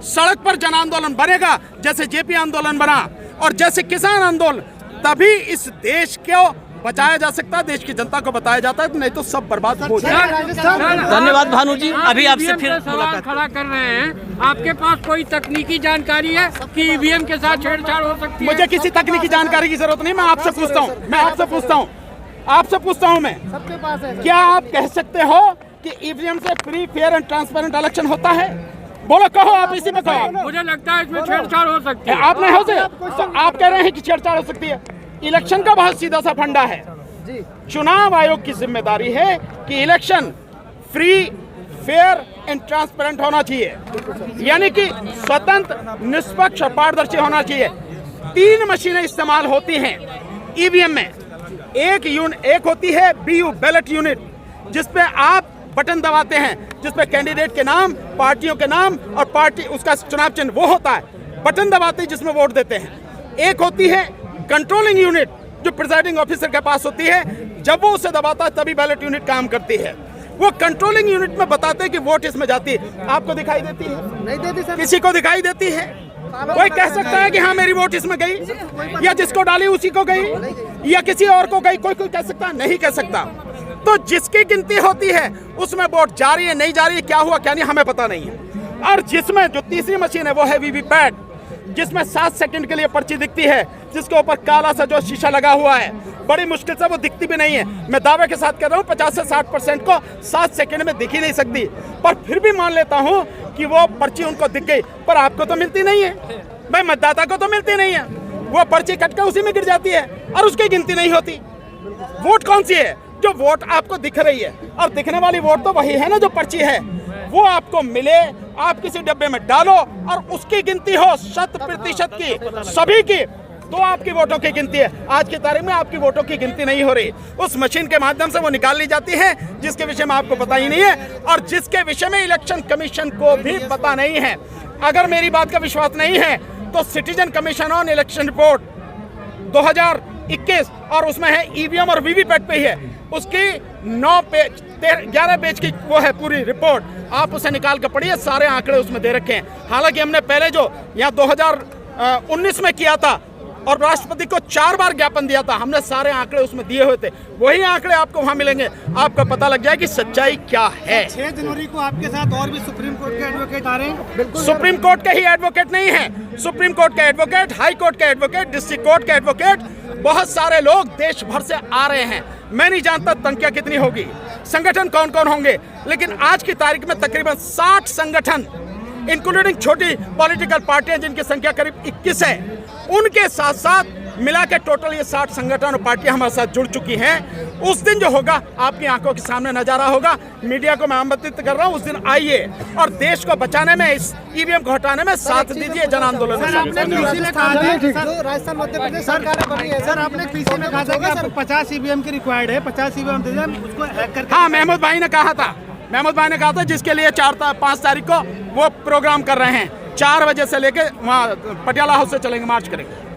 सड़क पर जन आंदोलन बनेगा, जैसे जेपी आंदोलन बना और जैसे किसान आंदोलन, तभी इस देश को बचाया जा सकता है, देश की जनता को बताया जाता है, नहीं तो सब बर्बाद हो जाए। धन्यवाद भानु जी। अभी आपसे फिर सवाल खड़ा कर रहे हैं, आपके पास कोई तकनीकी जानकारी है कि ईवीएम के साथ छेड़छाड़ हो सकती है? मुझे किसी तकनीकी जानकारी की जरूरत नहीं, मैं आपसे पूछता हूँ, मैं सबके पास है। क्या आप कह सकते हो कि ईवीएम से free, fair and transparent election होता है? बोलो, कहो, आप इसी में कहो। मुझे लगता है इसमें छेड़छाड़ हो सकती है। आप नहीं हो सकते, तो आप कह रहे हैं कि छेड़छाड़ हो सकती है। इलेक्शन का बहुत सीधा सा फंडा है, चुनाव आयोग की जिम्मेदारी है कि election free, fair and transparent होना चाहिए, यानी कि स्वतंत्र, निष्पक्ष और पारदर्शी होना चाहिए। 3 मशीनें इस्तेमाल होती हैं ईवीएम में। एक होती है बीयू, बैलेट यूनिट, जिसपे आप बटन दबाते हैं, जिसपे कैंडिडेट के नाम, पार्टियों के नाम और पार्टी उसका चुनाव चिन्ह वो होता है, बटन दबाते हैं जिसमें वोट देते हैं। एक होती है कंट्रोलिंग यूनिट, जो प्रिजाइडिंग ऑफिसर के पास होती है, जब वो उसे दबाता है तभी बैलेट यूनिट काम करती है। वो कंट्रोलिंग यूनिट में बताते हैं कि वोट इसमें जाती है। आपको दिखाई देती है? नहीं देती सर। किसी को दिखाई देती है? कोई कह सकता है कि हाँ मेरी वोट इसमें गई, या जिसको डाली उसी को गई, या किसी और को गई? कोई कह सकता है? नहीं कह सकता। तो जिसकी गिनती होती है उसमें वोट जा रही है, नहीं जा रही है, क्या हुआ क्या नहीं, हमें पता नहीं है। और जिसमें जो तीसरी मशीन है वो है वीवीपैट, जिसमें 7 सेकंड के लिए पर्ची दिखती है, जिसके ऊपर काला सा जो शीशा लगा हुआ है, बड़ी मुश्किल से वो दिखती भी नहीं है। मैं दावे के साथ कह रहा हूँ 50 से 60% को 7 सेकंड में दिख ही नहीं सकती, पर फिर भी मान लेता हूँ कि वो पर्ची उनको दिख गई, पर आपको तो मिलती नहीं है, भाई मतदाता को तो मिलती नहीं है। वो पर्ची कट के उसी में गिर जाती है और उसकी गिनती नहीं होती। वोट कौन सी है? जो वोट आपको दिख रही है, और दिखने वाली वोट तो वही है ना जो पर्ची है, वो आपको मिले, आप किसी डब्बे में डालो और उसकी गिनती हो 100% की, सभी की, तो आपकी वोटों की गिनती है। आज की तारीख में आपकी वोटों की गिनती नहीं हो रही, उस मशीन के माध्यम से वो निकाल ली जाती है, जिसके विषय में आपको पता ही नहीं है और जिसके विषय में इलेक्शन कमीशन को भी पता नहीं है। अगर मेरी बात का विश्वास नहीं है तो citizen commission on election report 2021 और उसमें है ईवीएम और वीवीपैट पे ही है, उसकी 11 पेज की वो है पूरी रिपोर्ट, आप उसे निकाल कर पढ़िए, सारे आंकड़े उसमें दे रखे हैं। हालांकि हमने पहले जो यहाँ 2019 में किया था और राष्ट्रपति को 4 बार ज्ञापन दिया था, हमने सारे आंकड़े उसमें दिए हुए थे, वही आंकड़े आपको वहाँ मिलेंगे, आपको पता लग जाए कि सच्चाई क्या है। 6 जनवरी को आपके साथ और भी सुप्रीम कोर्ट के एडवोकेट आ रहे हैं। सुप्रीम कोर्ट के ही एडवोकेट नहीं है, सुप्रीम कोर्ट के एडवोकेट, हाई कोर्ट के एडवोकेट, डिस्ट्रिक्ट कोर्ट के एडवोकेट, बहुत सारे लोग देश भर से आ रहे हैं। मैं नहीं जानता संख्या कितनी होगी, संगठन कौन कौन होंगे, लेकिन आज की तारीख में तकरीबन 60 संगठन, इंक्लूडिंग छोटी पॉलिटिकल पार्टियां जिनकी संख्या करीब 21 है, उनके साथ साथ मिला के टोटल ये 60 संगठन और पार्टियां हमारे साथ जुड़ चुकी हैं। उस दिन जो होगा आपकी आंखों के सामने नजारा होगा, मीडिया को मैं आमंत्रित कर रहा हूं, उस दिन आइए और देश को बचाने में, इस ईवीएम को हटाने में साथ दीजिए जन आंदोलन में। राजस्थान मध्य प्रदेश सरकार बनी है सर, आपने पीसी में कहा था कि आपको 50 ईवीएम की रिक्वायर्ड है, 50 ईवीएम दे दें उसको हैक करके। हाँ, महमूद भाई ने कहा था, जिसके लिए 5 तारीख को वो प्रोग्राम कर रहे हैं, 4 बजे से लेके वहाँ पटियाला हाउस से चलेंगे, मार्च करेंगे।